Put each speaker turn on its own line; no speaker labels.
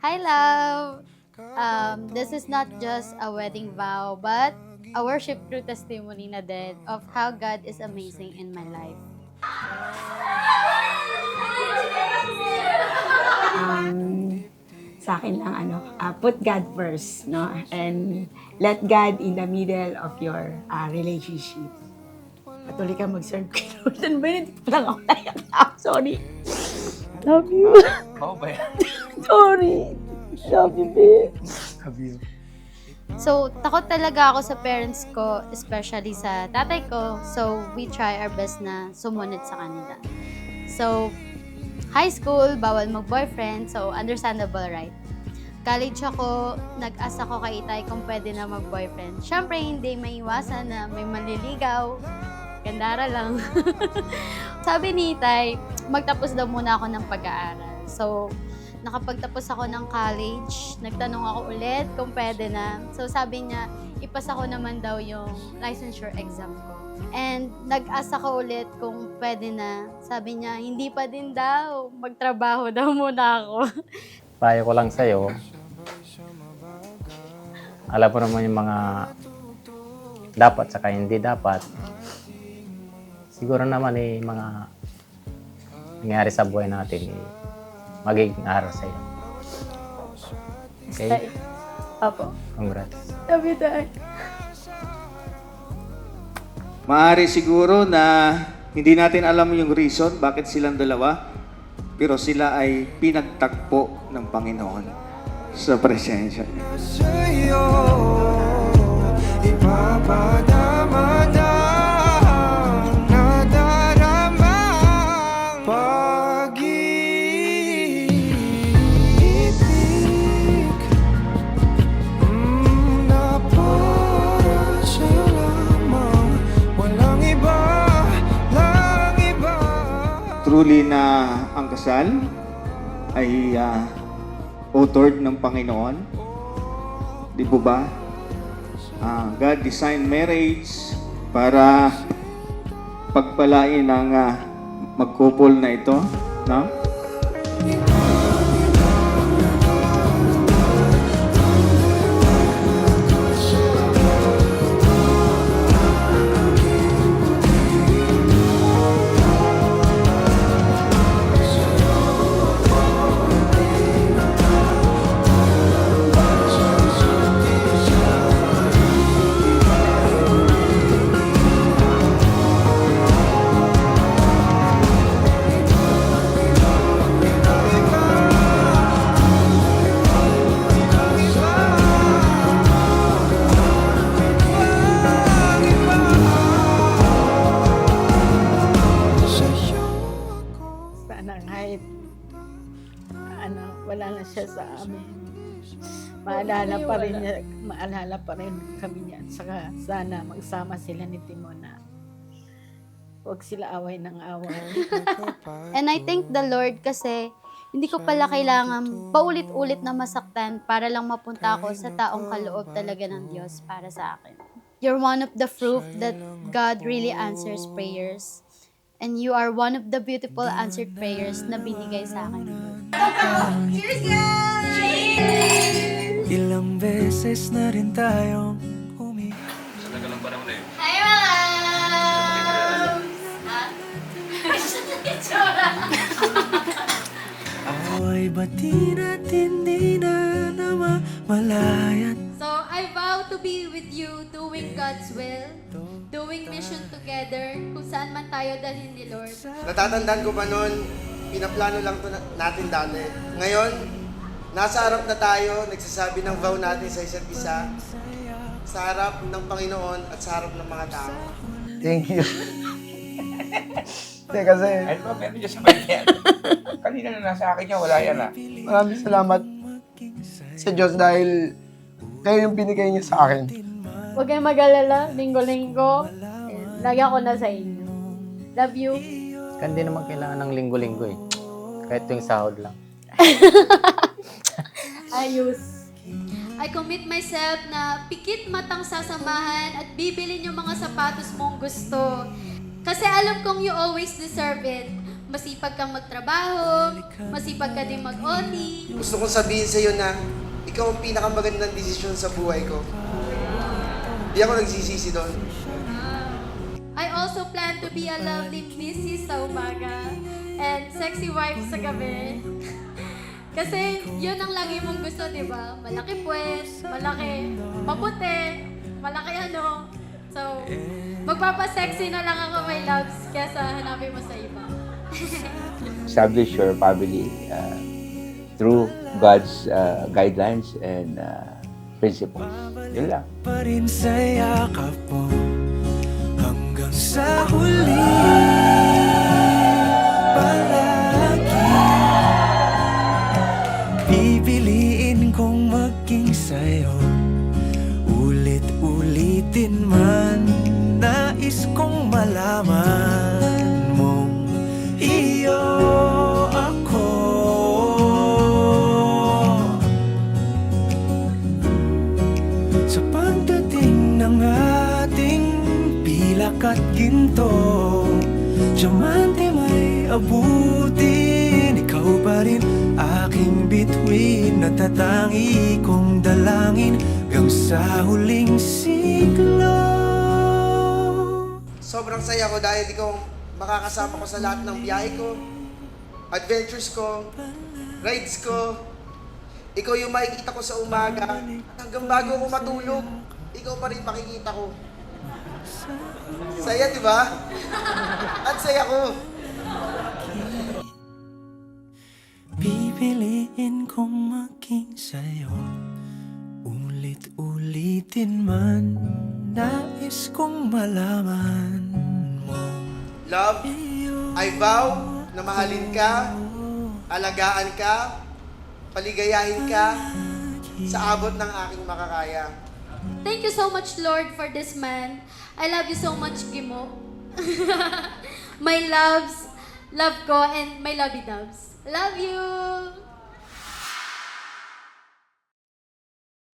Hi, love! This is not just a wedding vow, but a worship through testimony na din of how God is amazing in my life.
Sa akin lang, put God first, no? And let God in the middle of your relationship. Patuloy ka mag-serve kay Lord. Ano ba yun? Hindi pa lang ako naiyak. Sorry. Love you.
Oo ba yan?
Sorry. Love you, babe.
Love you.
So, takot talaga ako sa parents ko, especially sa tatay ko. So, we try our best na sumunod sa kanila. So, high school, bawal mag-boyfriend. So, understandable, right? College ako, nag-asa ko kay Itay kung pwede na mag-boyfriend. Siyempre, hindi maiwasan na may manliligaw. Gandara lang. Sabi ni Itay, magtapos daw muna ako ng pag-aaral. So, nakapagtapos ako ng college, nagtanong ako ulit kung pwede na. So, sabi niya, ipasa ko naman daw yung licensure exam ko. And nag-asa ko ulit kung pwede na. Sabi niya, hindi pa din daw. Magtrabaho daw muna ako.
Payo ko lang sa'yo, alam mo naman yung mga dapat saka hindi dapat. Siguro naman mga nangyari sa buhay natin, magiging aral sa'yo. Okay?
Apo.
Congrats.
Love you, Tay.
Maaari siguro na hindi natin alam yung reason bakit silang dalawa, pero sila ay pinagtagpo ng Panginoon sa presensya niya.
Sa'yo, ipapadama na ang nadaramang pag-ibig na para sa'yo lamang, walang iba, walang iba.
Truly na ang kasal ay authored ng Panginoon. Di po ba? God designed marriage para pagpalain ang magkupol na ito. No?
Sana kahit wala na siya sa amin. maalala pa rin kami niya. Saka sana magsama sila ni Timon na huwag sila away ng away.
And I thank the Lord kasi hindi ko pala kailangan paulit-ulit na masaktan para lang mapunta ako sa taong kaloob talaga ng Diyos para sa akin. You're one of the proof that God really answers prayers. And you are one of the beautiful answered prayers na binigay sa akin.
Ilang beses na rin tayong
Hi, Mom!
away bati natin di na namamalayan.
So, I vow to be with you doing God's will, doing mission together, kung saan man tayo dalhin ni Lord.
Natatandaan ko pa noon, pinaplano lang to natin dati. Ngayon, nasa harap na tayo, nagsasabi ng vow natin sa isa't isa, sa harap ng Panginoon at sa harap ng mga tao.
Thank you. Hindi kasi,
Ano ba, meron dyan sa kanya. Kanina na nasa akin yan, wala yan ah.
maraming salamat sa Diyos dahil kayo yung binigay niya sa akin.
Huwag kayong mag-alala, linggo-linggo, lagi ako na sa inyo. Love you.
Hindi naman kailangan ng linggo-linggo eh. Kahit yung sahod lang.
Ayos.
I commit myself na pikit matang sasamahan at bibilin yung mga sapatos mong gusto. Kasi alam kong you always deserve it. Masipag kang magtrabaho, masipag ka din mag-OT.
Gusto kong sabihin sa iyo na ikaw ang pinakamagandang desisyon sa buhay ko. Hindi ako nagsisisi doon.
I also plan to be a lovely Mrs. sa umaga and sexy wife sa gabi. Kasi yun ang lagi mong gusto, di ba? Malaki puwet, malaki, maputi, malaki ano. So, magpapasexy na lang ako, my loves, kesa hanapin mo sa iba.
Establish your family through God's guidelines and principles. Yun lang.
Pa rin sa yakap mo hanggang sa huli. Palagi pipiliin kong maging sa'yo. Ulit-ulitin man, nais kong malaman mong iyo ako. Sa pagdating ng ating pilak at ginto, diamante may abutin. Ikaw pa rin aking bituin, natatangi kong dalangin hanggang sa huling siglo.
Sobrang saya ko dahil ikaw makakasama ko sa lahat ng biyahe ko, adventures ko, rides ko. Ikaw yung makikita ko sa umaga. Hanggang bago ako matulog, ikaw pa rin makikita ko. Saya, di ba? At saya ko.
Pipiliin kong maging sa'yo. Ulit-ulitin man, nais kong malaman mo.
Love, I vow na mahalin ka, alagaan ka, paligayahin ka sa abot ng aking makakaya.
Thank you so much, Lord, for this man. I love you so much, Gimo. My loves, love ko, and my lovey doves. Love you!